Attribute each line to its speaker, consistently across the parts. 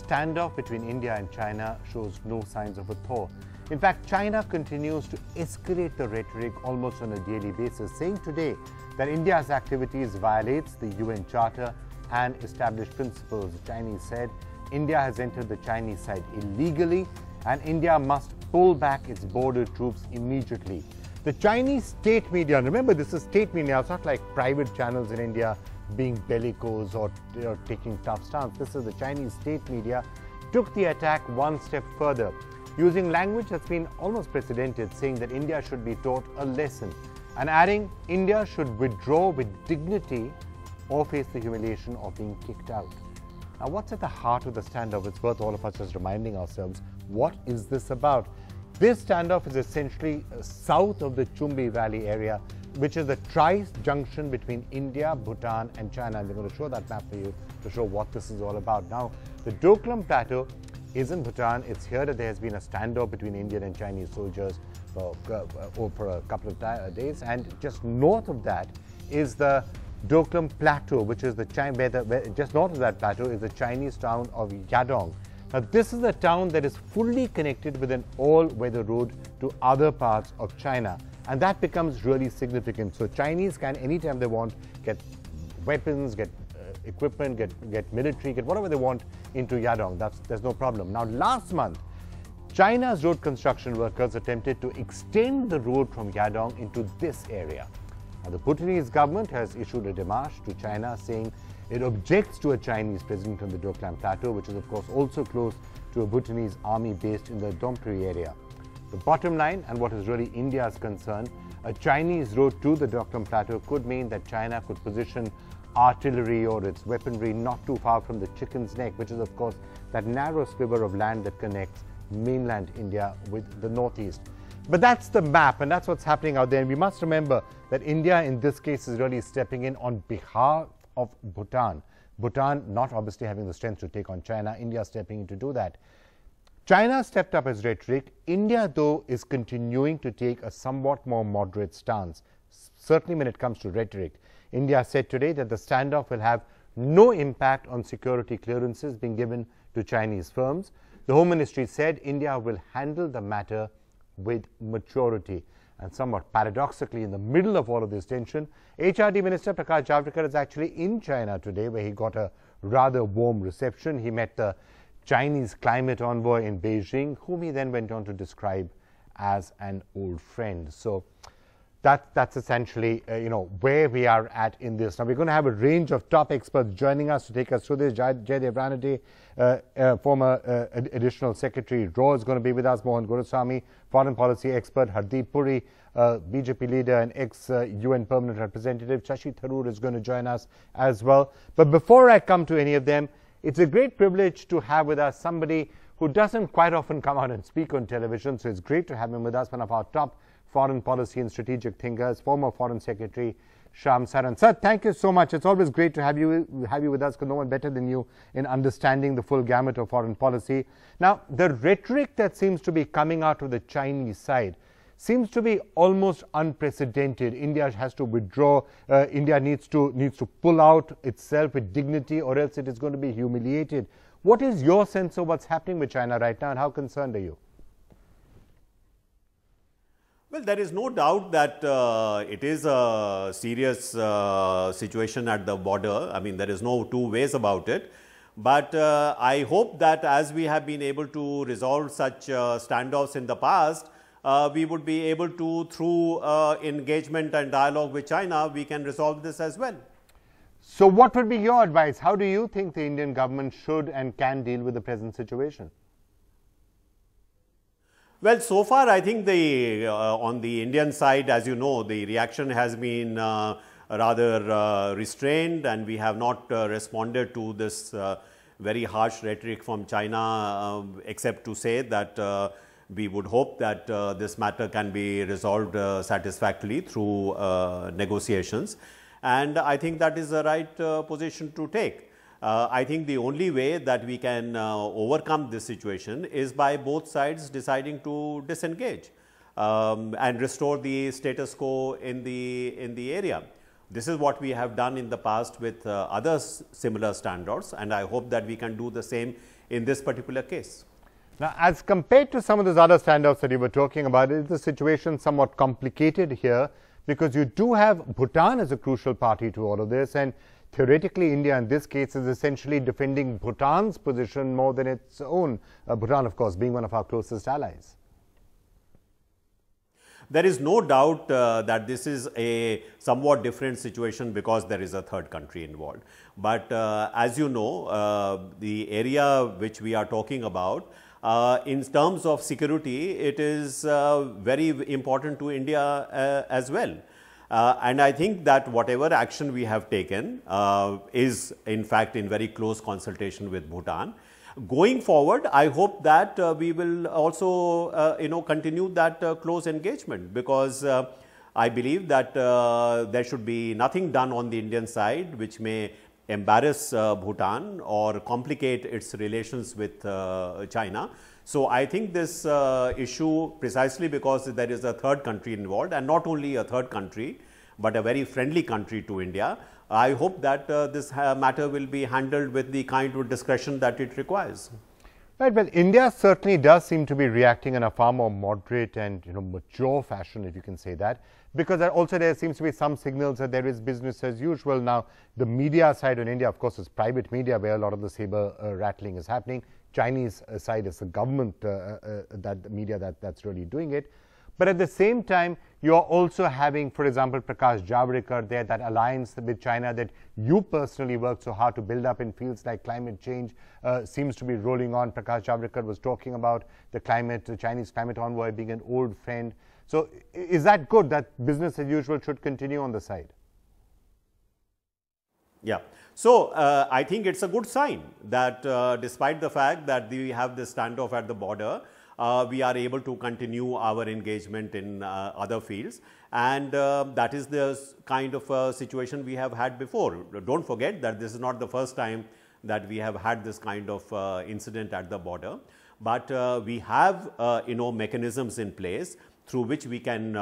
Speaker 1: standoff between India and China shows no signs of a thaw. In fact, China continues to escalate the rhetoric almost on a daily basis, saying today that India's activities violates the UN Charter and established principles. The Chinese said India has entered the Chinese side illegally and India must pull back its border troops immediately. The Chinese state media, and remember this is state media, it's not like private channels in India being bellicose or taking tough stance. This is the Chinese state media, took the attack one step further, using language that's been almost precedented, saying that India should be taught a lesson and adding India should withdraw with dignity or face the humiliation of being kicked out. Now, what's at the heart of the standoff? It's worth all of us just reminding ourselves, what is this about? This standoff is essentially south of the Chumbi Valley area, which is the tri-junction between India, Bhutan and China. And we're going to show that map for you to show what this is all about. Now, the Doklam Plateau is in Bhutan. It's here that there has been a standoff between Indian and Chinese soldiers for a couple of days. And just north of that is the Doklam Plateau, which is the just north of that plateau is the Chinese town of Yadong. Now, this is a town that is fully connected with an all-weather road to other parts of China. And that becomes really significant. So Chinese can, anytime they want, get weapons, get equipment, get military, get whatever they want into Yadong. There's no problem. Now, last month, China's road construction workers attempted to extend the road from Yadong into this area. Now, the Bhutanese government has issued a démarche to China saying it objects to a Chinese presence on the Doklam Plateau, which is of course also close to a Bhutanese army based in the Domphri area. The bottom line, and what is really India's concern, a Chinese road to the Doklam Plateau could mean that China could position artillery or its weaponry not too far from the Chicken's Neck, which is of course that narrow sliver of land that connects mainland India with the northeast. But that's the map and that's what's happening out there. And we must remember that India in this case is really stepping in on behalf of Bhutan. Bhutan not obviously having the strength to take on China, India stepping in to do that. China stepped up its rhetoric. India, though, is continuing to take a somewhat more moderate stance, certainly when it comes to rhetoric. India said today that the standoff will have no impact on security clearances being given to Chinese firms. The Home Ministry said India will handle the matter with maturity. And somewhat paradoxically, in the middle of all of this tension, HRD Minister Prakash Javadekar is actually in China today, where he got a rather warm reception. He met the Chinese climate envoy in Beijing, whom he then went on to describe as an old friend. So that's essentially, where we are at in this. Now, we're going to have a range of top experts joining us to take us through this. Jaydev Ranade, former Additional Secretary RAW is going to be with us. Mohan Guruswamy, foreign policy expert. Hardeep Puri, BJP leader and ex-UN permanent representative. Shashi Tharoor is going to join us as well. But before I come to any of them, it's a great privilege to have with us somebody who doesn't quite often come out and speak on television. So it's great to have him with us, one of our top foreign policy and strategic thinkers, former Foreign Secretary Shyam Saran. Sir, thank you so much. It's always great to have you with us, because no one better than you in understanding the full gamut of foreign policy. Now, the rhetoric that seems to be coming out of the Chinese side seems to be almost unprecedented. India has to withdraw. India needs to pull out itself with dignity, or else it is going to be humiliated. What is your sense of what's happening with China right now, and how concerned are you?
Speaker 2: Well, there is no doubt that it is a serious situation at the border. I mean, there is no two ways about it. But I hope that as we have been able to resolve such standoffs in the past, we would be able to, through engagement and dialogue with China, we can resolve this as well.
Speaker 1: So what would be your advice? How do you think the Indian government should and can deal with the present situation?
Speaker 2: Well, so far, I think on the Indian side, as you know, the reaction has been rather restrained, and we have not responded to this very harsh rhetoric from China, except to say that we would hope that this matter can be resolved satisfactorily through negotiations. And I think that is the right position to take. I think the only way that we can overcome this situation is by both sides deciding to disengage and restore the status quo in the area. This is what we have done in the past with other similar standoffs, and I hope that we can do the same in this particular case.
Speaker 1: Now, as compared to some of those other standoffs that you were talking about, is the situation somewhat complicated here? Because you do have Bhutan as a crucial party to all of this, and theoretically India in this case is essentially defending Bhutan's position more than its own. Bhutan, of course, being one of our closest allies.
Speaker 2: There is no doubt that this is a somewhat different situation because there is a third country involved. But as you know, the area which we are talking about, in terms of security, it is very important to India as well. And I think that whatever action we have taken is in fact in very close consultation with Bhutan. Going forward, I hope that we will also continue that close engagement, because I believe that there should be nothing done on the Indian side which may embarrass Bhutan or complicate its relations with China. So I think this issue, precisely because there is a third country involved, and not only a third country but a very friendly country to India, I hope that this matter will be handled with the kind of discretion that it requires.
Speaker 1: Right. Well, India certainly does seem to be reacting in a far more moderate and mature fashion, if you can say that, because also there seems to be some signals that there is business as usual. Now, the media side in India, of course, is private media where a lot of the saber rattling is happening. Chinese side is the government media that's really doing it. But at the same time, you're also having, for example, Prakash Javadekar there, that alliance with China that you personally worked so hard to build up in fields like climate change seems to be rolling on. Prakash Javadekar was talking about the Chinese climate envoy being an old friend. So is that good, that business as usual should continue on the side?
Speaker 2: Yeah. So I think it's a good sign that despite the fact that we have this standoff at the border, we are able to continue our engagement in other fields, and that is the kind of situation we have had before. Don't forget that this is not the first time that we have had this kind of incident at the border, but we have mechanisms in place through which we can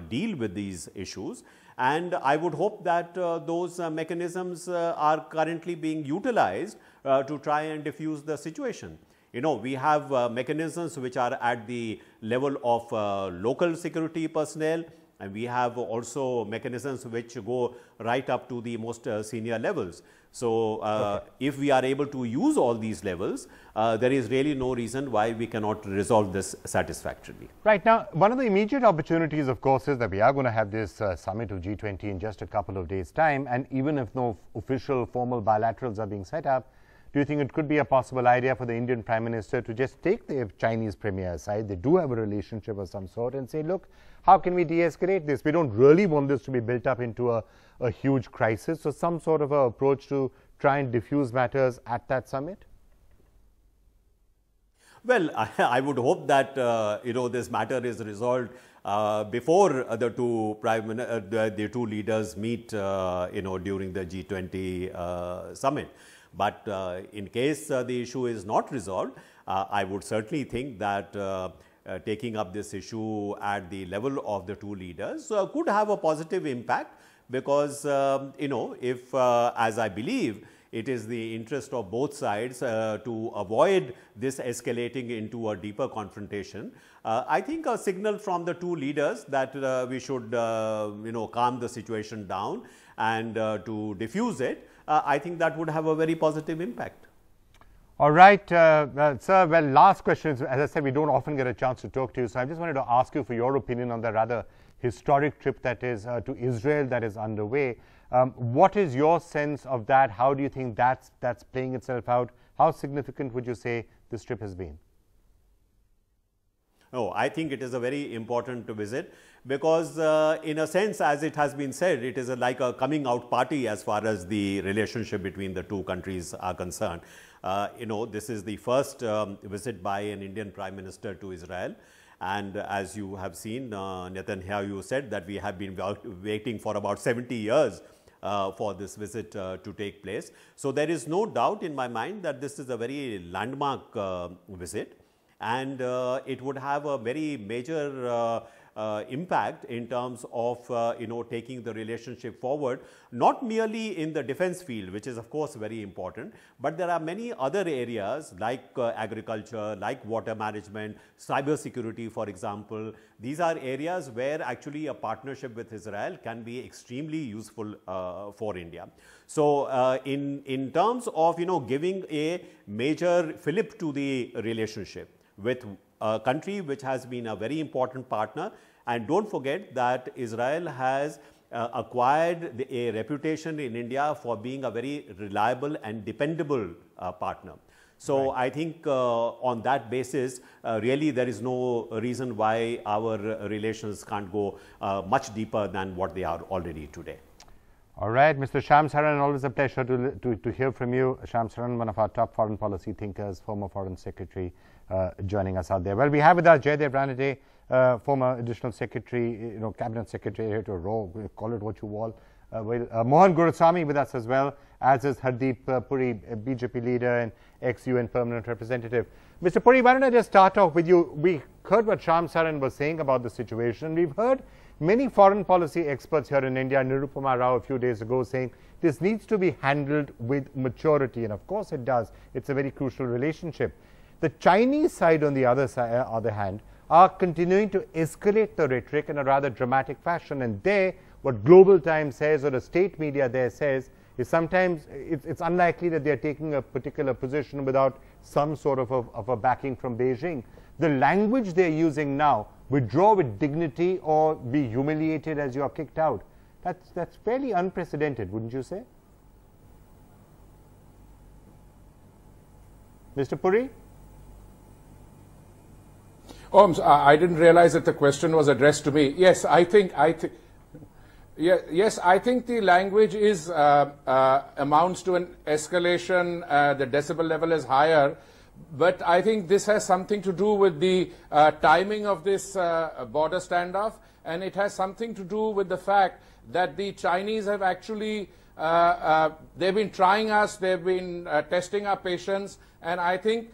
Speaker 2: deal with these issues, and I would hope that those mechanisms are currently being utilized to try and diffuse the situation. We have mechanisms which are at the level of local security personnel, and we have also mechanisms which go right up to the most senior levels. So, if we are able to use all these levels, there is really no reason why we cannot resolve this satisfactorily.
Speaker 1: Right. Now, one of the immediate opportunities, of course, is that we are going to have this summit of G20 in just a couple of days' time, and even if no official formal bilaterals are being set up, do you think it could be a possible idea for the Indian Prime Minister to just take the Chinese Premier aside? They do have a relationship of some sort, and say, look, how can we de-escalate this? We don't really want this to be built up into a huge crisis. So some sort of a approach to try and diffuse matters at that summit?
Speaker 2: Well, I would hope that this matter is resolved before the two leaders meet during the G20 summit. But in case the issue is not resolved, I would certainly think that taking up this issue at the level of the two leaders could have a positive impact, because if as I believe it is the interest of both sides to avoid this escalating into a deeper confrontation, I think a signal from the two leaders that we should calm the situation down and to diffuse it, I think that would have a very positive impact.
Speaker 1: All right, sir, well, last question. As I said, we don't often get a chance to talk to you, so I just wanted to ask you for your opinion on the rather historic trip that is to Israel that is underway. What is your sense of that? How do you think that's playing itself out? How significant would you say this trip has been?
Speaker 2: Oh, I think it is a very important visit, because in a sense, as it has been said, it is like a coming out party as far as the relationship between the two countries are concerned. This is the first visit by an Indian Prime Minister to Israel. And as you have seen, Netanyahu said that we have been waiting for about 70 years for this visit to take place. So there is no doubt in my mind that this is a very landmark visit. And it would have a very major impact in terms of taking the relationship forward, not merely in the defense field, which is of course very important, but there are many other areas like agriculture, like water management, cyber security, for example. These are areas where actually a partnership with Israel can be extremely useful for India. So in terms of giving a major fillip to the relationship with a country which has been a very important partner, and don't forget that Israel has acquired a reputation in India for being a very reliable and dependable partner. So I think on that basis, really there is no reason why our relations can't go much deeper than what they are already today.
Speaker 1: All right, Mr. Shyam Saran, always a pleasure to hear from you. Shyam Saran, one of our top foreign policy thinkers, former Foreign Secretary, joining us out there. Well, we have with us Jaydev Ranade, former Additional Secretary, Cabinet Secretary to Raw, call it what you will. Mohan Guruswamy with us as well, as is Hardeep Puri, BJP leader and ex-UN permanent representative. Mr. Puri, why don't I just start off with you? We heard what Shyam Saran was saying about the situation. We've heard many foreign policy experts here in India, Nirupama Rao a few days ago, saying this needs to be handled with maturity, and of course it does. It's a very crucial relationship. The Chinese side, on the other hand, are continuing to escalate the rhetoric in a rather dramatic fashion, and what Global Times says, or the state media there says, is sometimes it's unlikely that they're taking a particular position without some sort of a backing from Beijing. The language they're using now, withdraw with dignity or be humiliated as you are kicked out, that's fairly unprecedented, wouldn't you say? Mr. Puri?
Speaker 3: Oh, I didn't realize that the question was addressed to me. Yes, I think the language is amounts to an escalation. The decibel level is higher, but I think this has something to do with the timing of this border standoff, and it has something to do with the fact that the Chinese have actually they've been trying us, they've been testing our patience, and I think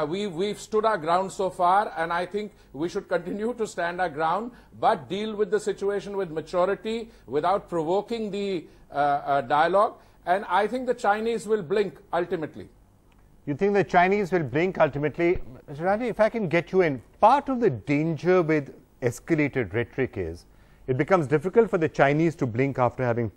Speaker 3: we've stood our ground so far, and I think we should continue to stand our ground, but deal with the situation with maturity without provoking the dialogue. And I think the Chinese will blink ultimately.
Speaker 1: You think the Chinese will blink ultimately? Mr. Ranade, if I can get you in, part of the danger with escalated rhetoric is it becomes difficult for the Chinese to blink after having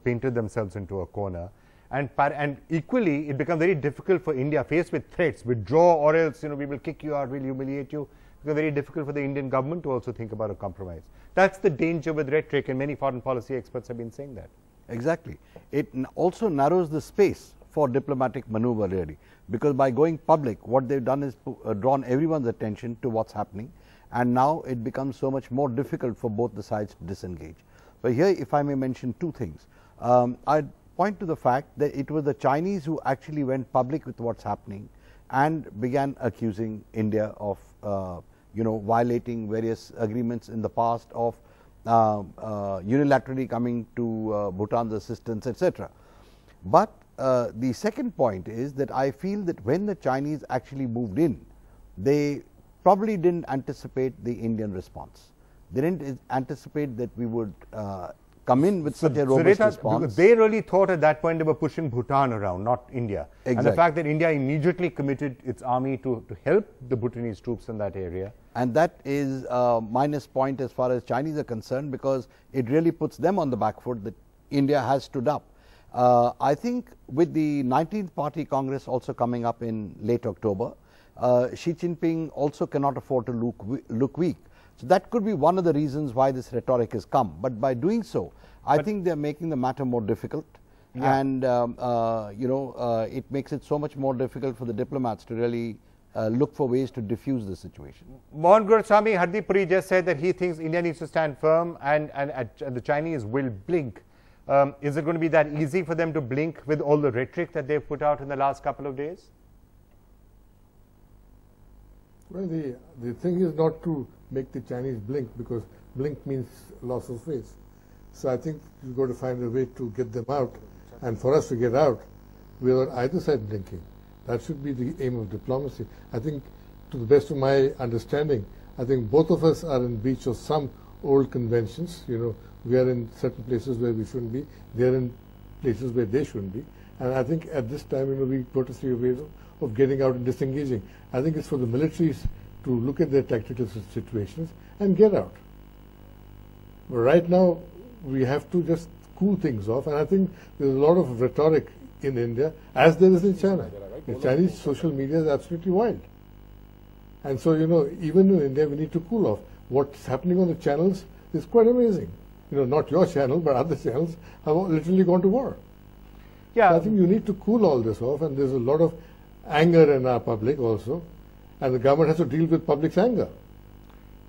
Speaker 1: painted themselves into a corner. And equally, it becomes very difficult for India, faced with threats, withdraw or else, we will kick you out, we'll humiliate you. It becomes very difficult for the Indian government to also think about a compromise. That's the danger with rhetoric, and many foreign policy experts have been saying that.
Speaker 4: Exactly. It also narrows the space for diplomatic maneuver, really, because by going public, what they've done is drawn everyone's attention to what's happening, and now it becomes so much more difficult for both the sides to disengage. But here, if I may mention two things, I'd point to the fact that it was the Chinese who actually went public with what's happening and began accusing India of violating various agreements in the past, of unilaterally coming to Bhutan's assistance, etc. But the second point is that I feel that when the Chinese actually moved in, they probably didn't anticipate the Indian response. They didn't anticipate that we would come in with such a robust response.
Speaker 1: Because they really thought at that point they were pushing Bhutan around, not India. Exactly. And the fact that India immediately committed its army to help the Bhutanese troops in that area.
Speaker 4: And that is a minus point as far as Chinese are concerned, because it really puts them on the back foot that India has stood up. I think with the 19th Party Congress also coming up in late October, Xi Jinping also cannot afford to look weak. So that could be one of the reasons why this rhetoric has come. But by doing so, I think they're making the matter more difficult. Yeah. And, it makes it so much more difficult for the diplomats to really look for ways to diffuse the situation.
Speaker 1: Mohan Guruswamy, Hardeep Puri just said that he thinks India needs to stand firm and the Chinese will blink. Is it going to be that easy for them to blink with all the rhetoric that they've put out in the last couple of days?
Speaker 5: Well, the thing is not to make the Chinese blink, because blink means loss of face. So I think you've got to find a way to get them out, and for us to get out, we are on either side blinking. That should be the aim of diplomacy. I think, to the best of my understanding, I think both of us are in breach of some old conventions. You know, we are in certain places where we shouldn't be. They are in places where they shouldn't be. And I think at this time, you know, we've got to see a way of getting out and disengaging. I think it's for the militaries to look at their tactical situations and get out. But right now, we have to just cool things off. And I think there's a lot of rhetoric in India, as there is in China. The Chinese social media is absolutely wild. And so, you know, even in India, we need to cool off. What's happening on the channels is quite amazing. You know, not your channel, but other channels have literally gone to war.
Speaker 1: Yeah.
Speaker 5: So I think you need to cool all this off, and there's a lot of anger in our public also, and the government has to deal with public's anger.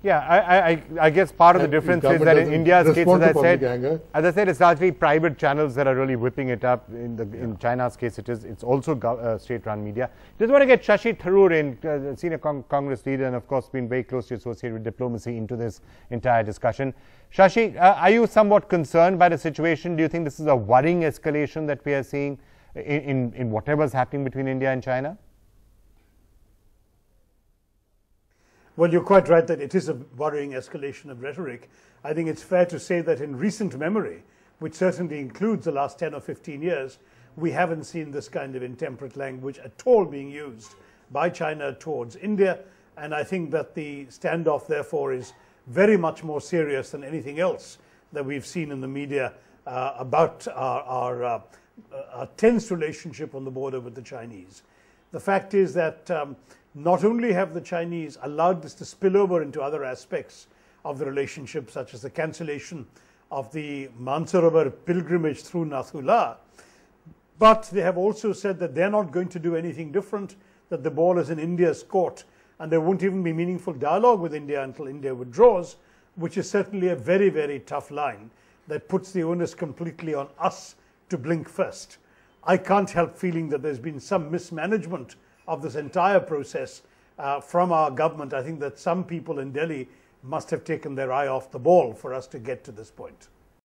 Speaker 1: Yeah, I guess part of the difference is that in India's case, as I said, it's largely private channels that are really whipping it up. In China's case, it's also state-run media. Just want to get Shashi Tharoor in, senior Congress leader, and of course been very closely associated with diplomacy into this entire discussion. Shashi, are you somewhat concerned by the situation? Do you think this is a worrying escalation that we are seeing in whatever's happening between India and China?
Speaker 6: Well, you're quite right that it is a worrying escalation of rhetoric. I think it's fair to say that in recent memory, which certainly includes the last 10 or 15 years, we haven't seen this kind of intemperate language at all being used by China towards India. And I think that the standoff, therefore, is very much more serious than anything else that we've seen in the media about our tense relationship on the border with the Chinese. The fact is that not only have the Chinese allowed this to spill over into other aspects of the relationship, such as the cancellation of the Mansarovar pilgrimage through Nathula, but they have also said that they're not going to do anything different, that the ball is in India's court, and there won't even be meaningful dialogue with India until India withdraws, which is certainly a very, very tough line that puts the onus completely on us to blink first. I can't help feeling that there's been some mismanagement of this entire process from our government. I think that some people in Delhi must have taken their eye off the ball for us to get to this point.